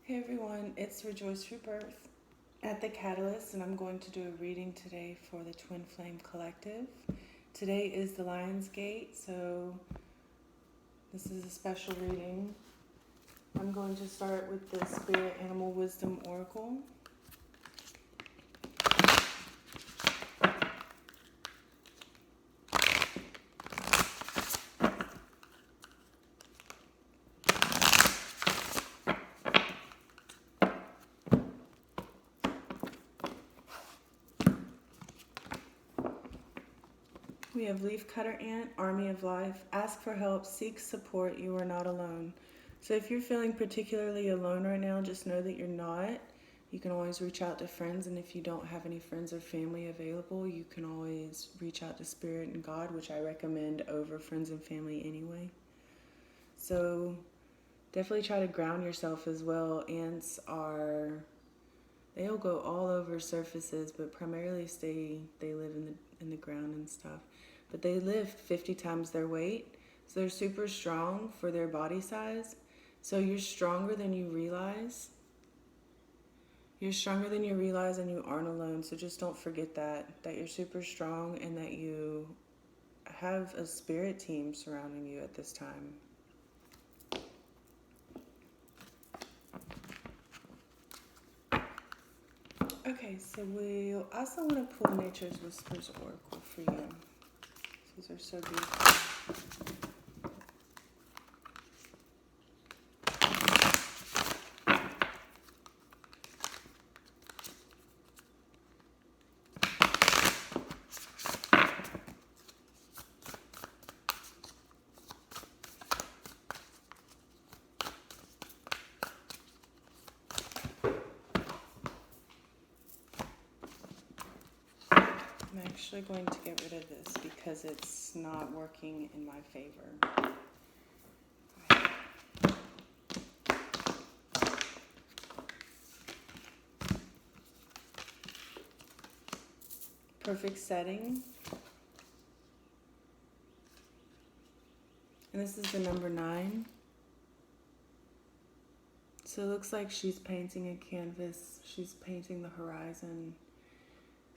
Hey everyone, it's Rejoice Rebirth at the Catalyst, and I'm going to do a reading today for the Twinflame Collective. Today is the Lion's Gate, so this is a special reading. I'm going to start with the Spirit Animal Wisdom Oracle. We have Leafcutter Ant, Army of Life. Ask for help, seek support, you are not alone. So if you're feeling particularly alone right now, just know that you're not. You can always reach out to friends, and if you don't have any friends or family available, you can always reach out to Spirit and God, which I recommend over friends and family anyway. So definitely try to ground yourself as well. Ants they'll go all over surfaces, but primarily they live in the ground and stuff. But they lift 50 times their weight, so they're super strong for their body size. So you're stronger than you realize. You're stronger than you realize, and you aren't alone. So just don't forget that you're super strong and that you have a spirit team surrounding you at this time. Okay, so we also want to pull Nature's Whispers Oracle for you. These are so beautiful. I'm actually going to get rid of this because it's not working in my favor. Perfect setting. And this is the number 9. So it looks like she's painting a canvas. She's painting the horizon.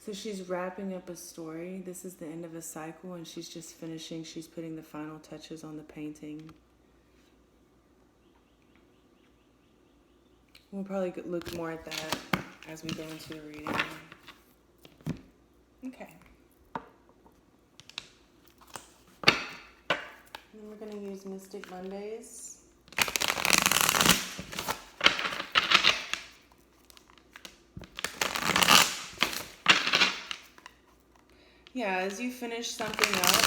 So she's wrapping up a story. This is the end of a cycle, and she's just finishing. She's putting the final touches on the painting. We'll probably look more at that as we go into the reading. Okay. And then we're going to use Mystic Mondays. Yeah, as you finish something up,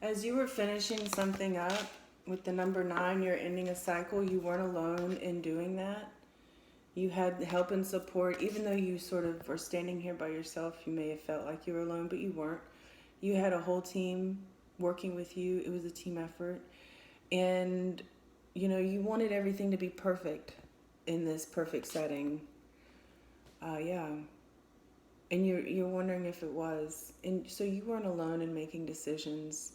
as you were finishing something up with the number 9, you're ending a cycle. You weren't alone in doing that. You had help and support. Even though you sort of were standing here by yourself, you may have felt like you were alone, but you weren't. You had a whole team working with you. It was a team effort. And you wanted everything to be perfect in this perfect setting. Yeah. And you're wondering if it was. And so you weren't alone in making decisions.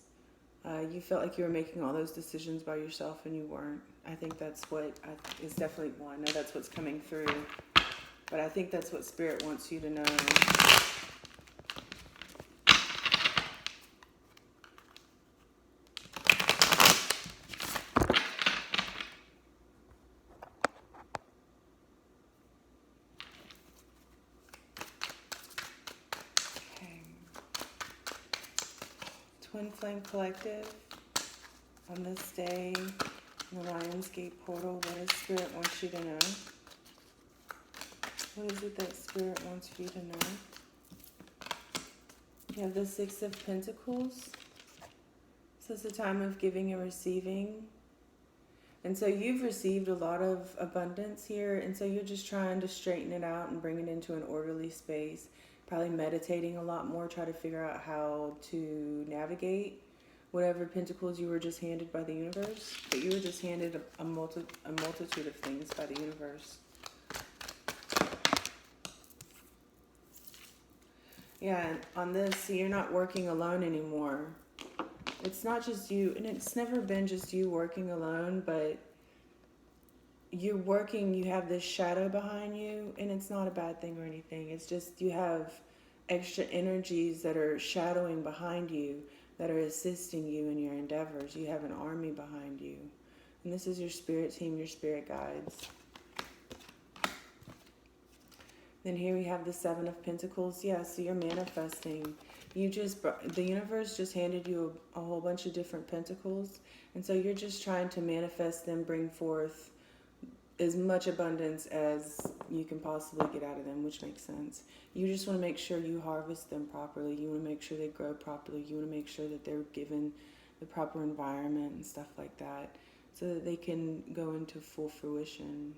You felt like you were making all those decisions by yourself, and you weren't. I think that's what is definitely, well, I know that's what's coming through, but I think that's what Spirit wants you to know. Twinflame Collective, on this day in the Lion's Gate portal, what does Spirit want you to know? What is it that Spirit wants you to know? You have the 6 of Pentacles. So it's a time of giving and receiving. And so you've received a lot of abundance here, and so you're just trying to straighten it out and bring it into an orderly space. Probably meditating a lot more, try to figure out how to navigate whatever pentacles you were just handed by the universe. But you were just handed a multitude of things by the universe. Yeah, and on this, see, you're not working alone anymore. It's not just you, and it's never been just you working alone, but you're working, you have this shadow behind you, and it's not a bad thing or anything. It's just you have extra energies that are shadowing behind you, that are assisting you in your endeavors. You have an army behind you. And this is your spirit team, your spirit guides. Then here we have the Seven of Pentacles. Yeah, so you're manifesting. The universe just handed you a whole bunch of different pentacles. And so you're just trying to manifest them, bring forth as much abundance as you can possibly get out of them, which makes sense. You just want to make sure you harvest them properly. You want to make sure they grow properly. You want to make sure that they're given the proper environment and stuff like that, so that they can go into full fruition.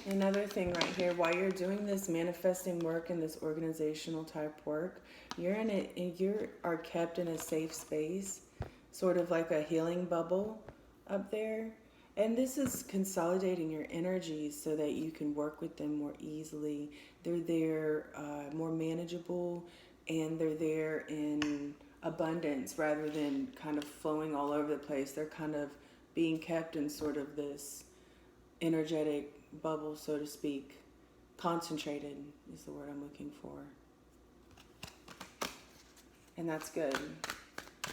Another thing right here, while you're doing this manifesting work and this organizational type work, you are kept in a safe space, sort of like a healing bubble up there. And this is consolidating your energies so that you can work with them more easily. They're there more manageable, and they're there in abundance rather than kind of flowing all over the place. They're kind of being kept in sort of this energetic bubble, so to speak. Concentrated is the word I'm looking for. And that's good.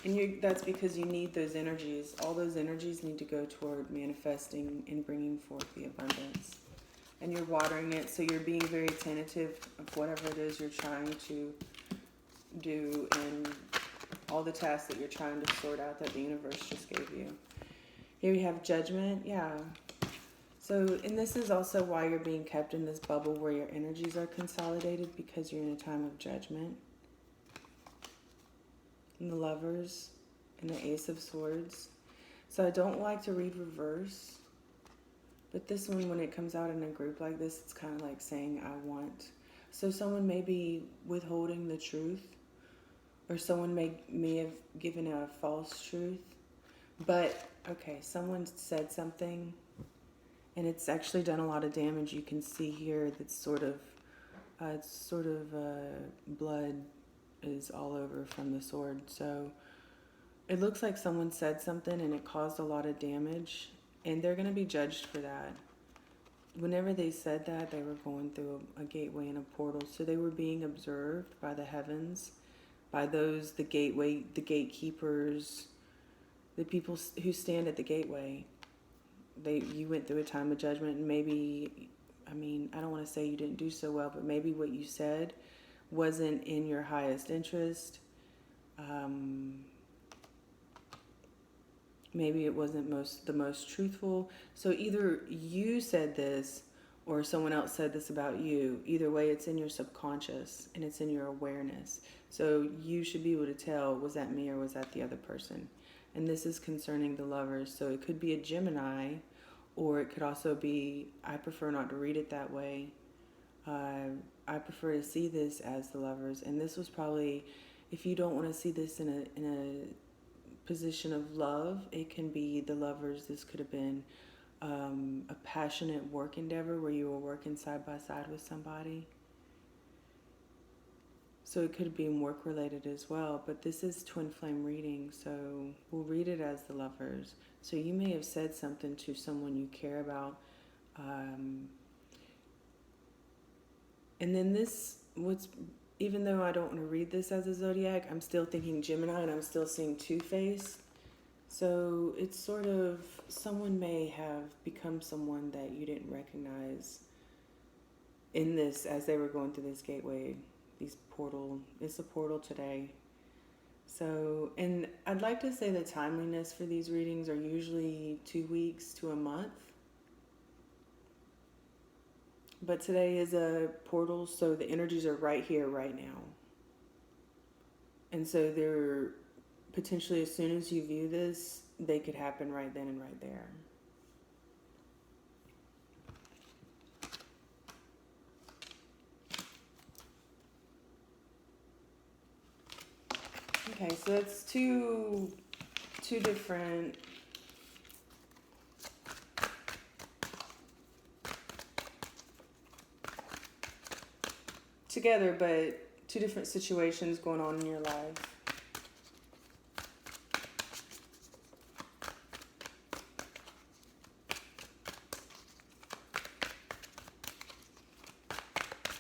And that's because you need those energies. All those energies need to go toward manifesting and bringing forth the abundance. And you're watering it, so you're being very tentative of whatever it is you're trying to do and all the tasks that you're trying to sort out that the universe just gave you. Here we have Judgment. Yeah. So, and this is also why you're being kept in this bubble where your energies are consolidated, because you're in a time of judgment. And the Lovers and the Ace of Swords. So I don't like to read reverse, but this one, when it comes out in a group like this, it's kind of like saying I want. So someone may be withholding the truth, or someone may have given a false truth. But, okay, someone said something, and it's actually done a lot of damage. You can see here that's sort of blood is all over from the sword. So it looks like someone said something and it caused a lot of damage, and they're going to be judged for that. Whenever they said that, they were going through a gateway and a portal. So they were being observed by the heavens, by those, the gatekeepers, the people who stand at the gateway. You went through a time of judgment, and maybe, I don't want to say you didn't do so well, but maybe what you said wasn't in your highest interest. Maybe it wasn't the most truthful. So either you said this or someone else said this about you. Either way, it's in your subconscious and it's in your awareness. So you should be able to tell, was that me or was that the other person? And this is concerning the Lovers. So it could be a Gemini, or it could also be, I prefer not to read it that way. I prefer to see this as the Lovers. And this was probably, if you don't want to see this in a position of love, it can be the Lovers. This could have been a passionate work endeavor where you were working side by side with somebody. So it could be work related as well, but this is twin flame reading, so we'll read it as the Lovers. So you may have said something to someone you care about, and then even though I don't want to read this as a zodiac, I'm still thinking Gemini, and I'm still seeing Two-Face. So it's sort of, someone may have become someone that you didn't recognize in this as they were going through this gateway. It's a portal today. So, and I'd like to say the timeliness for these readings are usually 2 weeks to a month. But today is a portal, so the energies are right here, right now. And so they're potentially, as soon as you view this, they could happen right then and right there. Okay, so that's two different together, but two different situations going on in your life.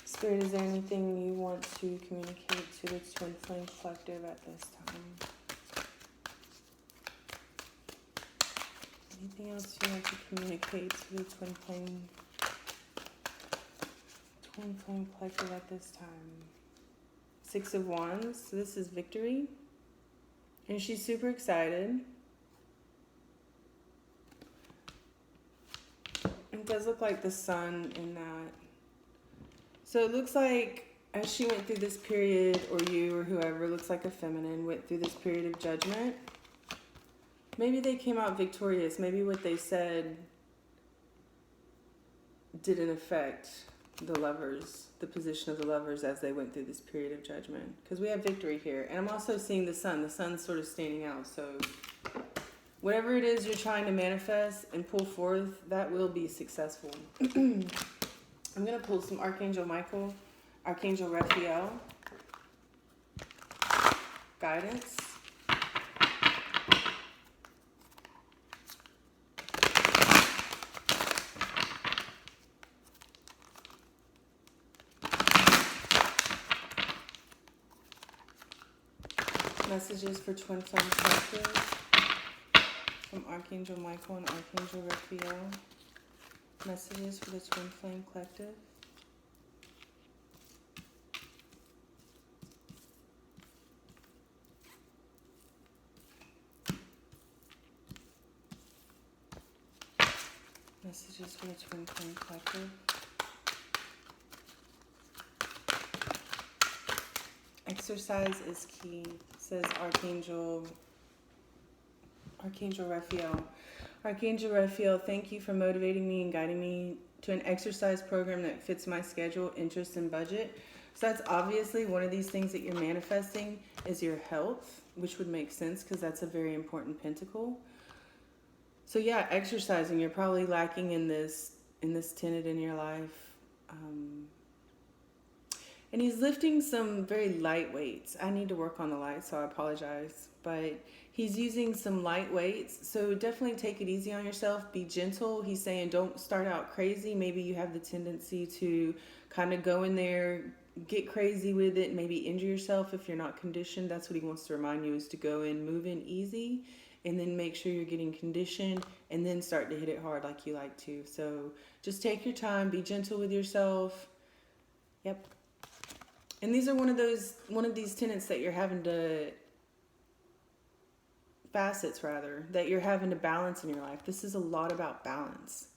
Spirit, is there anything you want to communicate to the Twin Flame Collective at this time? Anything else you want to communicate to the Twin Flame Collective at this time? Six of Wands. So this is victory. And she's super excited. It does look like the sun in that. So it looks like as she went through this period, or you or whoever, looks like a feminine, went through this period of judgment. Maybe they came out victorious. Maybe what they said didn't affect the lovers, the position of the lovers as they went through this period of judgment. Because we have victory here. And I'm also seeing the sun. The sun's sort of standing out. So whatever it is you're trying to manifest and pull forth, that will be successful. I'm going to pull some Archangel Michael, Archangel Raphael, guidance. Messages for Twin Flame Collective from Archangel Michael and Archangel Raphael. Messages for the Twin Flame Collective. Messages for the Twin Flame Collective. Exercise is key, says Archangel Raphael. Archangel Raphael, thank you for motivating me and guiding me to an exercise program that fits my schedule, interest, and budget. So that's obviously one of these things that you're manifesting is your health, which would make sense because that's a very important pentacle. So yeah, exercising, you're probably lacking in this tenet in your life. And he's lifting some very light weights. I need to work on the light, so I apologize. But he's using some light weights. So definitely take it easy on yourself. Be gentle. He's saying don't start out crazy. Maybe you have the tendency to kind of go in there, get crazy with it, maybe injure yourself if you're not conditioned. That's what he wants to remind you, is to go in, move in easy, and then make sure you're getting conditioned, and then start to hit it hard like you like to. So just take your time. Be gentle with yourself. Yep. And these are one of these tenets that you're having to, facets rather, that you're having to balance in your life. This is a lot about balance,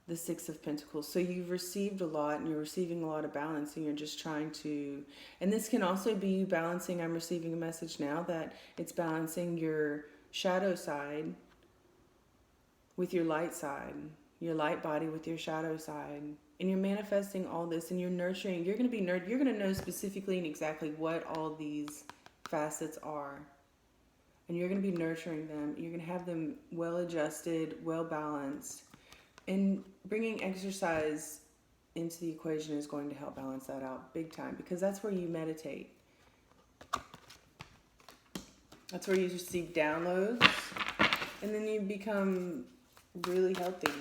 the Six of Pentacles. So you've received a lot and you're receiving a lot of balance, and you're just trying to, and this can also be you balancing. I'm receiving a message now that it's balancing your shadow side with your light side, your light body with your shadow side. And you're manifesting all this, and you're nurturing. You're going to know specifically and exactly what all these facets are. And you're going to be nurturing them. You're going to have them well adjusted, well balanced. And bringing exercise into the equation is going to help balance that out big time, because that's where you meditate. That's where you receive downloads. And then you become really healthy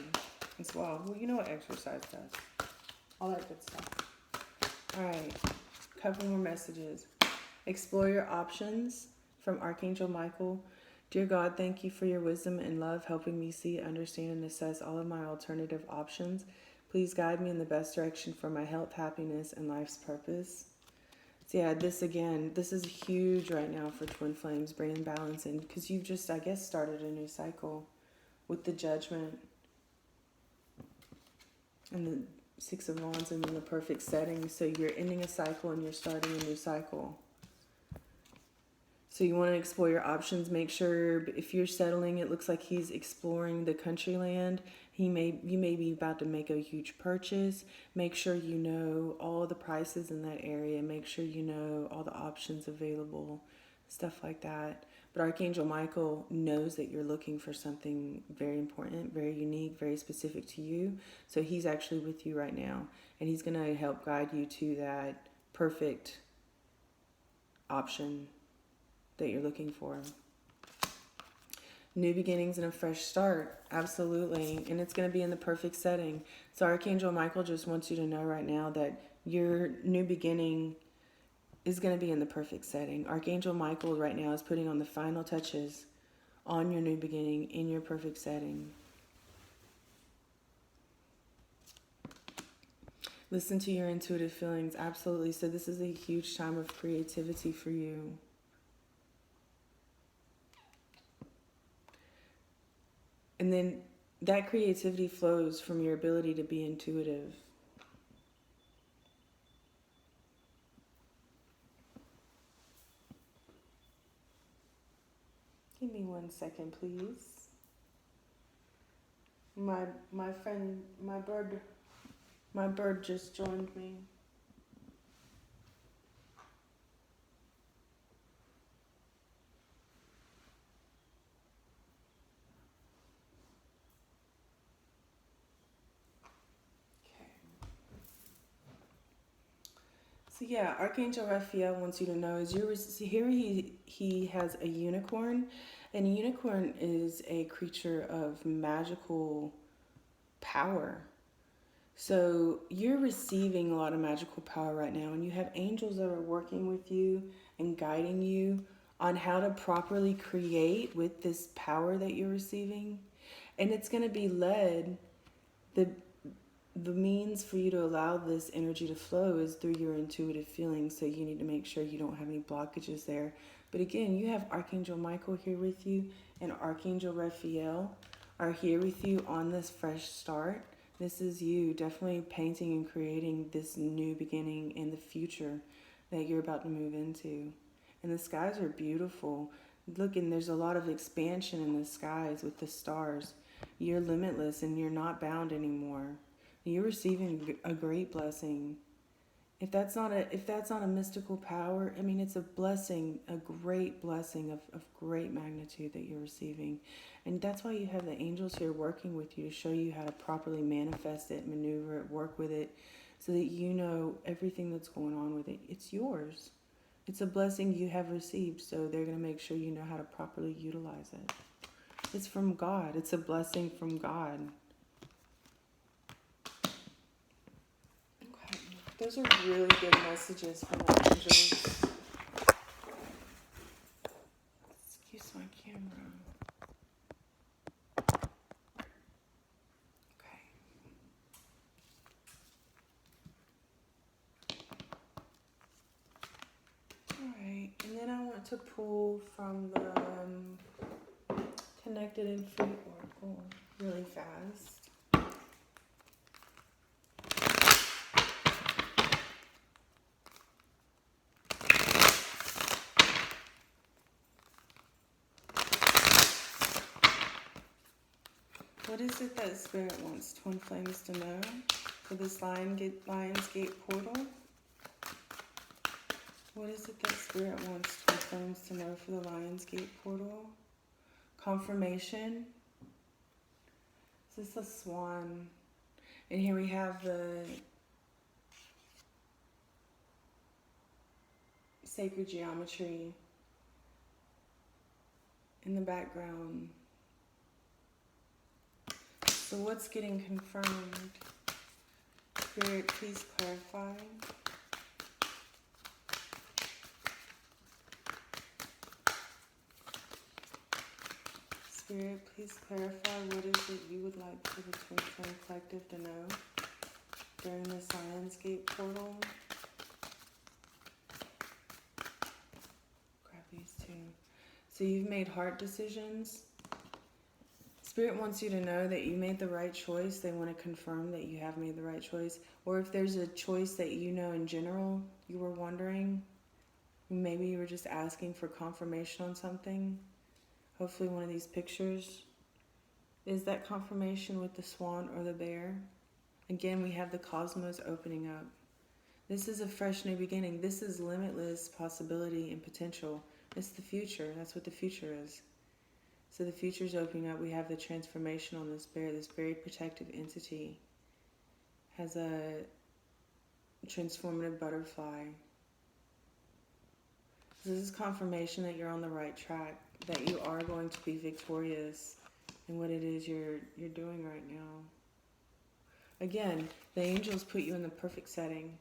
as well. Well, you know what exercise does. All that good stuff. All right. A couple more messages. Explore your options from Archangel Michael. Dear God, thank you for your wisdom and love, helping me see, understand, and assess all of my alternative options. Please guide me in the best direction for my health, happiness, and life's purpose. So yeah, this is huge right now for Twin Flames, bringing balance in, because you've just, I guess, started a new cycle with the Judgment and the Six of Wands, and in the perfect setting. So you're ending a cycle and you're starting a new cycle. So you want to explore your options. Make sure, if you're settling, it looks like he's exploring the country land. You may be about to make a huge purchase. Make sure you know all the prices in that area. Make sure you know all the options available, stuff like that. But Archangel Michael knows that you're looking for something very important, very unique, very specific to you. So he's actually with you right now, and he's going to help guide you to that perfect option that you're looking for. New beginnings and a fresh start, absolutely. And it's going to be in the perfect setting. So Archangel Michael just wants you to know right now that your new beginning is going to be in the perfect setting. Archangel Michael right now is putting on the final touches on your new beginning in your perfect setting. Listen to your intuitive feelings, absolutely. So this is a huge time of creativity for you. And then that creativity flows from your ability to be intuitive. Give me 1 second, please. My friend, my bird just joined me. So yeah, Archangel Raphael wants you to know is here he has a unicorn, and a unicorn is a creature of magical power. So you're receiving a lot of magical power right now, and you have angels that are working with you and guiding you on how to properly create with this power that you're receiving. And it's going to be led, the means for you to allow this energy to flow is through your intuitive feelings. So you need to make sure you don't have any blockages there. But again, you have Archangel Michael here with you, and Archangel Raphael are here with you on this fresh start. This is you definitely painting and creating this new beginning in the future that you're about to move into. And the skies are beautiful. Look, and there's a lot of expansion in the skies with the stars. You're limitless and you're not bound anymore. You're receiving a great blessing. If that's not a mystical power, I mean, it's a blessing, a great blessing of great magnitude that you're receiving. And that's why you have the angels here working with you to show you how to properly manifest it, maneuver it, work with it, so that you know everything that's going on with it. It's yours. It's a blessing you have received, so they're going to make sure you know how to properly utilize it. It's from God. It's a blessing from God. Those are really good messages from the angels. Excuse my camera. Okay. Alright, and then I want to pull from the Connected and Free Oracle really fast. What is it that Spirit wants Twin Flames to know for this Lionsgate portal? What is it that Spirit wants Twin Flames to know for the Lionsgate portal? Confirmation. Is this a swan? And here we have the sacred geometry in the background. So what's getting confirmed? Spirit, please clarify. Spirit, please clarify what is it you would like for the Twin Flame Collective to know during this Lionsgate portal. Grab these two. So you've made hard decisions. Spirit wants you to know that you made the right choice. They want to confirm that you have made the right choice. Or if there's a choice that you know in general, you were wondering, maybe you were just asking for confirmation on something. Hopefully one of these pictures is that confirmation with the swan or the bear. Again, we have the cosmos opening up. This is a fresh new beginning. This is limitless possibility and potential. It's the future. That's what the future is. So the future's opening up. We have the transformation on this bear. This very protective entity has a transformative butterfly. This is confirmation that you're on the right track, that you are going to be victorious in what it is you're doing right now. Again, the angels put you in the perfect setting.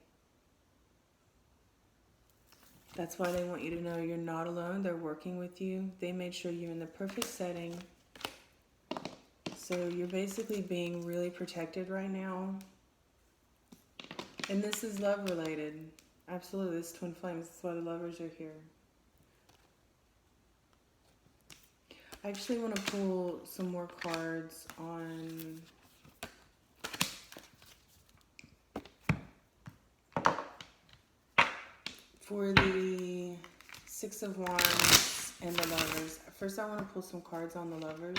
That's why they want you to know you're not alone. They're working with you. They made sure you're in the perfect setting. So you're basically being really protected right now. And this is love related. Absolutely, this twin flames. That's why the lovers are here. I actually want to pull some more cards on for the Six of Wands and the lovers. First, I want to pull some cards on the lovers.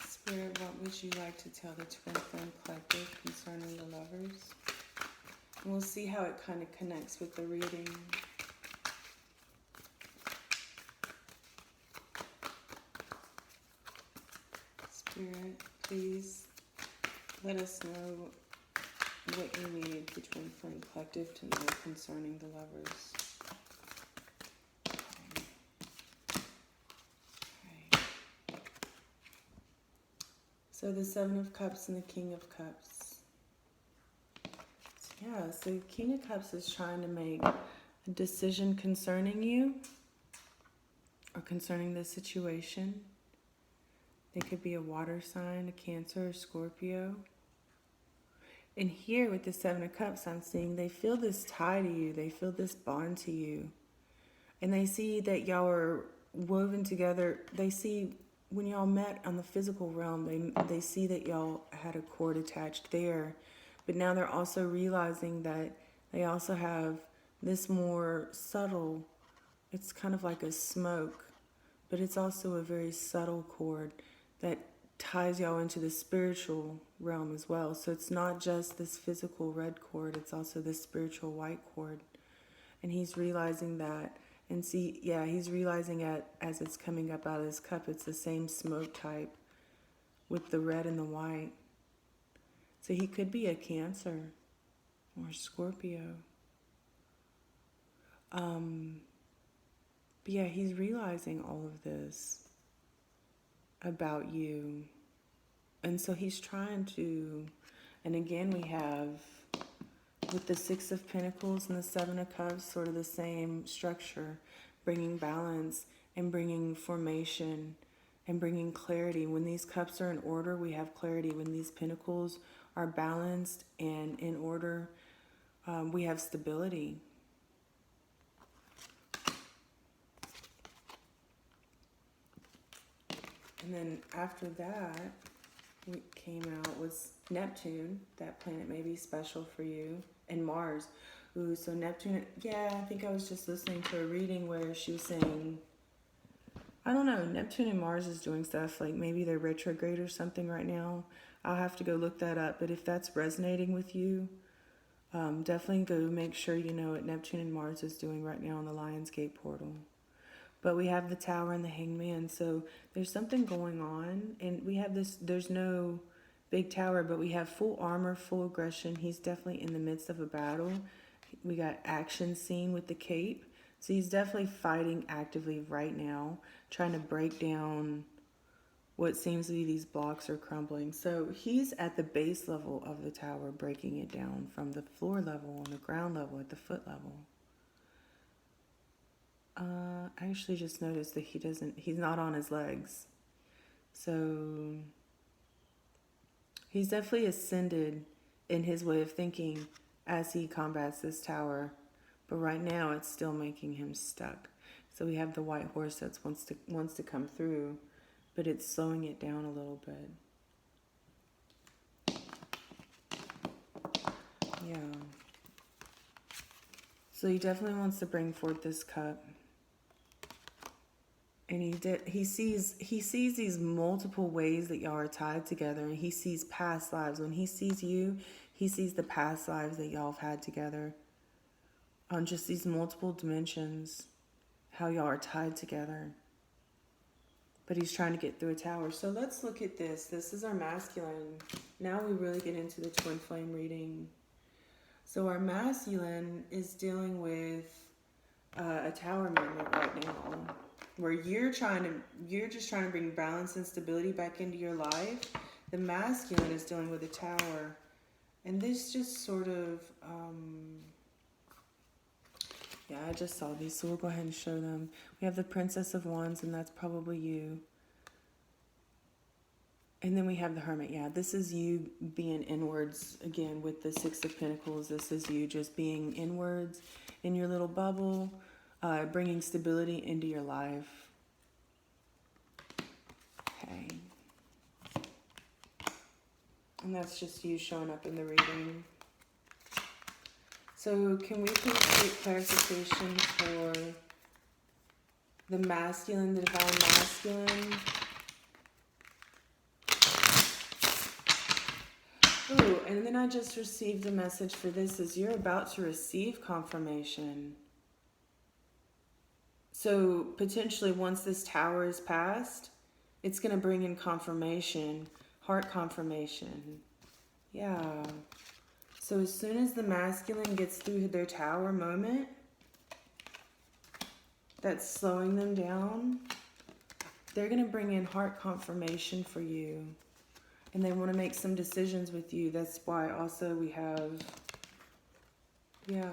Spirit, what would you like to tell the Twin Flame Collective concerning the lovers? And we'll see how it kind of connects with the reading. Spirit, please let us know what you need the Twin Flame Collective to know concerning the lovers. So the Seven of Cups and the King of Cups. Yeah, so King of Cups is trying to make a decision concerning you or concerning the situation. They could be a water sign, a Cancer, or Scorpio. And here with the Seven of Cups, I'm seeing they feel this tie to you. They feel this bond to you. And they see that y'all are woven together. They see when y'all met on the physical realm, they see that y'all had a cord attached there. But now they're also realizing that they also have this more subtle, it's kind of like a smoke, but it's also a very subtle cord that ties y'all into the spiritual realm as well. So it's not just this physical red cord, it's also this spiritual white cord. And he's realizing that. And see, yeah, he's realizing as it's coming up out of his cup, it's the same smoke type with the red and the white. So he could be a Cancer or Scorpio. But yeah, he's realizing all of this about you. And so he's trying to, and again we have with the Six of Pentacles and the Seven of Cups, sort of the same structure, bringing balance and bringing formation and bringing clarity. When these cups are in order, we have clarity. When these pentacles are balanced and in order, we have stability. And then after that, what came out was Neptune. That planet may be special for you. And Mars. Ooh, so Neptune, yeah, I think I was just listening to a reading where she was saying, I don't know, Neptune and Mars is doing stuff, like maybe they're retrograde or something right now. I'll have to go look that up, but if that's resonating with you, definitely go make sure you know what Neptune and Mars is doing right now on the Lionsgate portal. But we have the Tower and the Hangman, so there's something going on, and we have this, there's no big tower, but we have full armor, full aggression. He's definitely in the midst of a battle. We got action scene with the cape. So he's definitely fighting actively right now, trying to break down what seems to be these blocks are crumbling. So he's at the base level of the tower, breaking it down from the floor level on the ground level at the foot level. I actually just noticed that he's not on his legs. So he's definitely ascended in his way of thinking as he combats this tower. But right now it's still making him stuck. So we have the white horse that wants to come through, but it's slowing it down a little bit. Yeah. So he definitely wants to bring forth this cup. And he sees these multiple ways that y'all are tied together, and he sees past lives. When he sees you, he sees the past lives that y'all have had together on just these multiple dimensions, how y'all are tied together. But he's trying to get through a tower. So let's look at this. This is our masculine. Now we really get into the twin flame reading. So our masculine is dealing with a tower moment right now, where you're just trying to bring balance and stability back into your life. The masculine is dealing with a tower. And this just sort of, yeah, I just saw these, so we'll go ahead and show them. We have the Princess of Wands, and that's probably you. And then we have the Hermit. Yeah, this is you being inwards again with the Six of Pentacles. This is you just being inwards in your little bubble, bringing stability into your life. Okay. And that's just you showing up in the reading. So can we please get clarification for the masculine, the divine masculine? Ooh, and then I just received a message for this is you're about to receive confirmation. So potentially once this tower is passed, it's going to bring in confirmation, heart confirmation. Yeah. So as soon as the masculine gets through their tower moment, that's slowing them down, they're going to bring in heart confirmation for you. And they want to make some decisions with you. That's why also we have, yeah,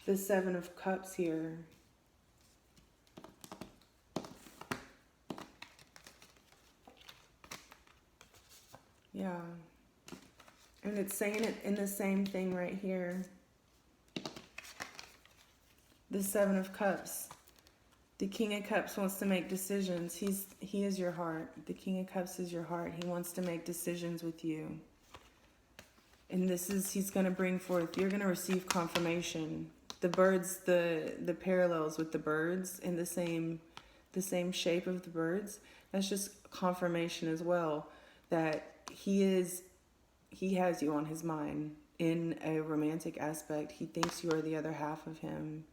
the Seven of Cups here. Yeah. And it's saying it in the same thing right here. The Seven of Cups. The King of Cups wants to make decisions. He is your heart. The King of Cups is your heart. He wants to make decisions with you. And this is, he's going to bring forth, you're going to receive confirmation. The birds, the parallels with the birds in the same shape of the birds, that's just confirmation as well that he has you on his mind in a romantic aspect. He thinks you are the other half of him.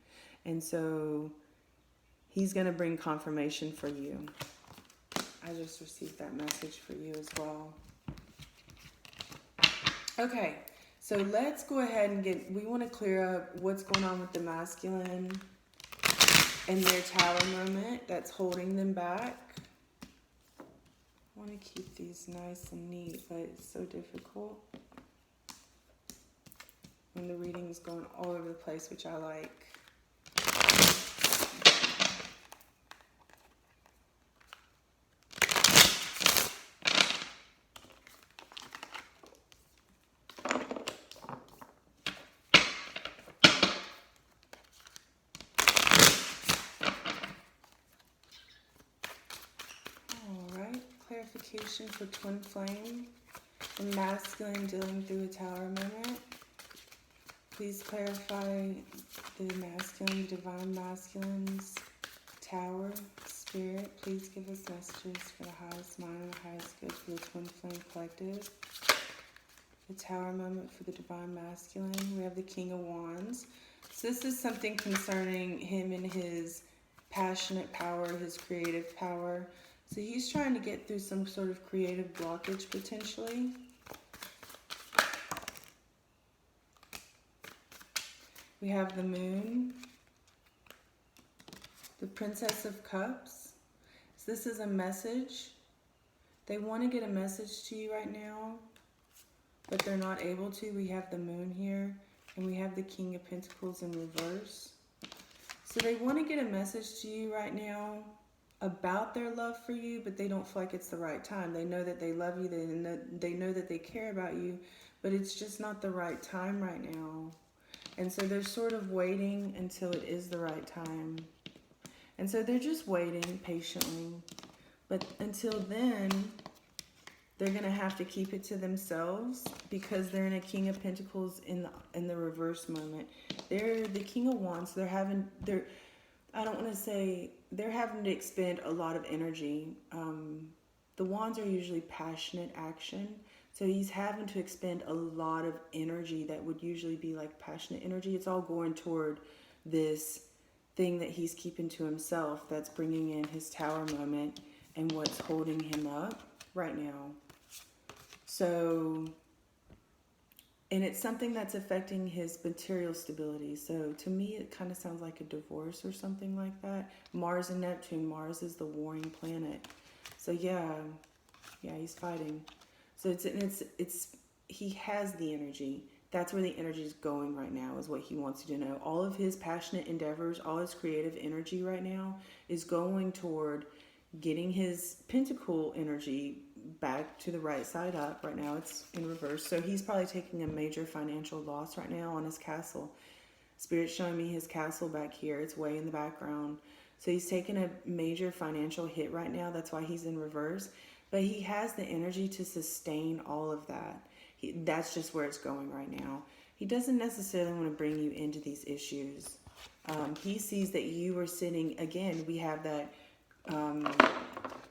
And so he's going to bring confirmation for you. I just received that message for you as well. Okay, so let's go ahead and we want to clear up what's going on with the masculine and their tower moment that's holding them back. I want to keep these nice and neat, but it's so difficult when the reading is going all over the place, which I like. Clarification for twin flame, the masculine dealing through a tower moment. Please clarify the masculine, divine masculine's tower spirit. Please give us messages for the highest mind and the highest good for the twin flame collective. The tower moment for the divine masculine. We have the King of Wands. So this is something concerning him and his passionate power, his creative power. So he's trying to get through some sort of creative blockage potentially. We have the Moon, the Princess of Cups. So this is a message. They want to get a message to you right now, but they're not able to. We have the Moon here, and we have the King of Pentacles in reverse. So they want to get a message to you right now about their love for you, but they don't feel like it's the right time. They know that they love you, they know that they care about you, but it's just not the right time right now. And so they're sort of waiting until it is the right time. And so they're just waiting patiently. But until then, they're going to have to keep it to themselves because they're in a King of Pentacles in the reverse moment. They're the King of Wands. I don't want to say they're having to expend a lot of energy. The Wands are usually passionate action. So he's having to expend a lot of energy that would usually be like passionate energy. It's all going toward this thing that he's keeping to himself that's bringing in his tower moment and what's holding him up right now. So, and it's something that's affecting his material stability. So to me, it kind of sounds like a divorce or something like that. Mars and Neptune. Mars is the warring planet. So yeah, he's fighting. So it's he has the energy. That's where the energy is going right now, is what he wants you to know. All of his passionate endeavors, all his creative energy right now is going toward getting his pentacle energy back to the right side up. Right now it's in reverse. So he's probably taking a major financial loss right now on his castle. Spirit's showing me his castle back here. It's way in the background. So he's taking a major financial hit right now. That's why he's in reverse. But he has the energy to sustain all of that. That's just where it's going right now. He doesn't necessarily want to bring you into these issues. He sees that you are sitting, again, we have that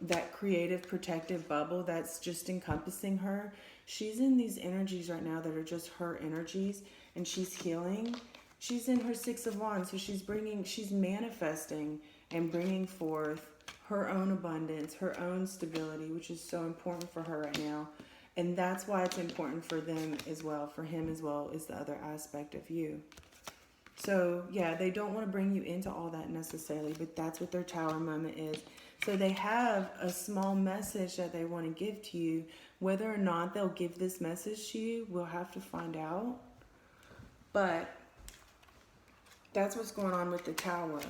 that creative protective bubble that's just encompassing her. She's in these energies right now that are just her energies, and she's healing. She's in her Six of Wands, so she's manifesting and bringing forth her own abundance, her own stability, which is so important for her right now. And that's why it's important for them as well, for him as well, is the other aspect of you. So yeah, they don't want to bring you into all that necessarily, but that's what their tower moment is. So they have a small message that they want to give to you. Whether or not they'll give this message to you, we'll have to find out. But that's what's going on with the tower.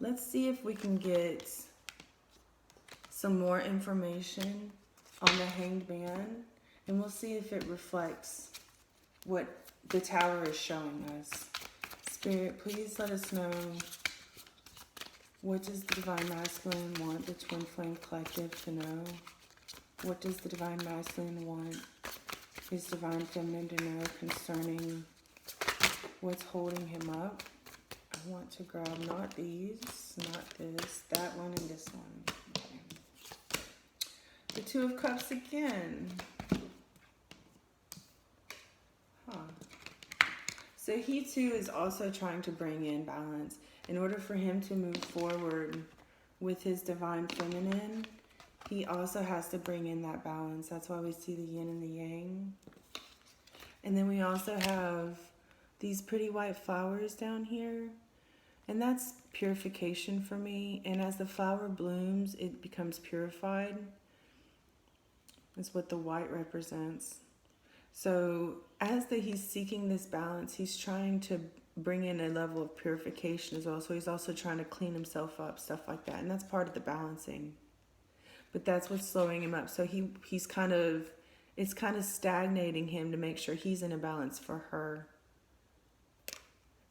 Let's see if we can get some more information on the Hanged Man, and we'll see if it reflects what the tower is showing us. Spirit, please let us know, what does the Divine Masculine want the Twin Flame Collective to know? What does the Divine Masculine want his Divine Feminine to know concerning what's holding him up? I want to grab not these, not this, that one, and this one. Okay. The Two of Cups again. So he too is also trying to bring in balance. In order for him to move forward with his Divine Feminine, he also has to bring in that balance. That's why we see the yin and the yang. And then we also have these pretty white flowers down here. And that's purification for me. And as the flower blooms, it becomes purified. That's what the white represents. So as he's seeking this balance, he's trying to bring in a level of purification as well. So he's also trying to clean himself up, stuff like that. And that's part of the balancing. But that's what's slowing him up. So it's kind of stagnating him to make sure he's in a balance for her.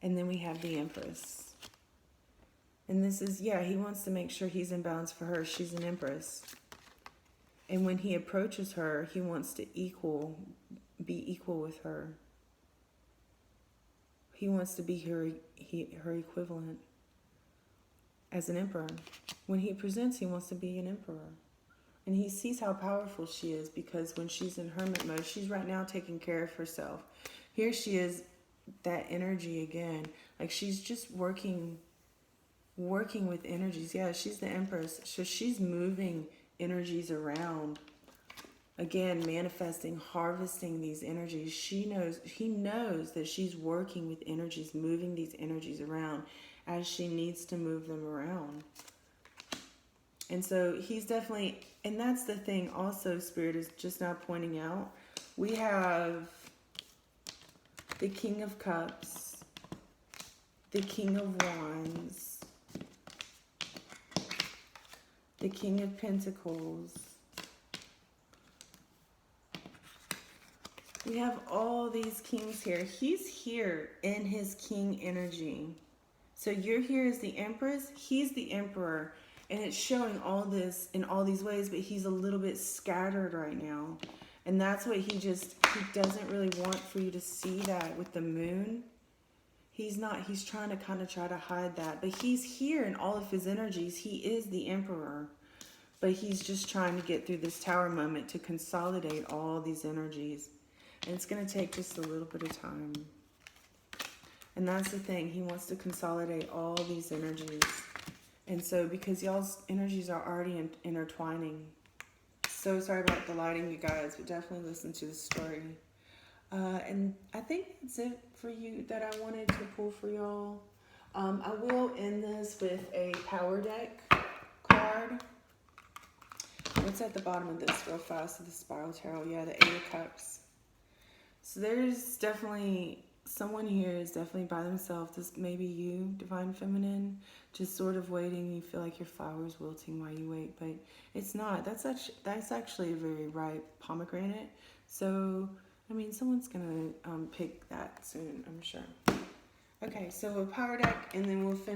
And then we have the Empress. And this is, he wants to make sure he's in balance for her. She's an Empress. And when he approaches her, he wants to be equal with her. He wants to be her equivalent as an emperor. When he presents, he wants to be an emperor. And he sees how powerful she is, because when she's in hermit mode, she's right now taking care of herself. Here she is, that energy again. Like she's just working with energies. Yeah, she's the Empress. So she's moving energies around. Again, manifesting, harvesting these energies. He knows that she's working with energies, moving these energies around as she needs to move them around. And so he's definitely, and that's the thing also, Spirit is just now pointing out. We have the King of Cups, the King of Wands, the King of Pentacles. We have all these kings here. He's here in his king energy. So you're here as the Empress. He's the Emperor. And it's showing all this in all these ways, but he's a little bit scattered right now. And that's what he doesn't really want for you to see that with the moon. He's trying to hide that. But he's here in all of his energies. He is the Emperor. But he's just trying to get through this tower moment to consolidate all these energies. And it's going to take just a little bit of time. And that's the thing. He wants to consolidate all these energies. And so because y'all's energies are already intertwining. So sorry about the lighting, you guys, but definitely listen to the story. And I think that's it for you that I wanted to pull for y'all. I will end this with a power deck card. What's at the bottom of this real fast of the Spiral Tarot? Yeah, the Eight of Cups. So there's definitely someone here is definitely by themselves. This may be you, Divine Feminine, just sort of waiting. You feel like your flower's wilting while you wait, but it's not. That's actually a very ripe pomegranate. So, I mean, someone's going to pick that soon, I'm sure. Okay, so a power deck, and then we'll finish.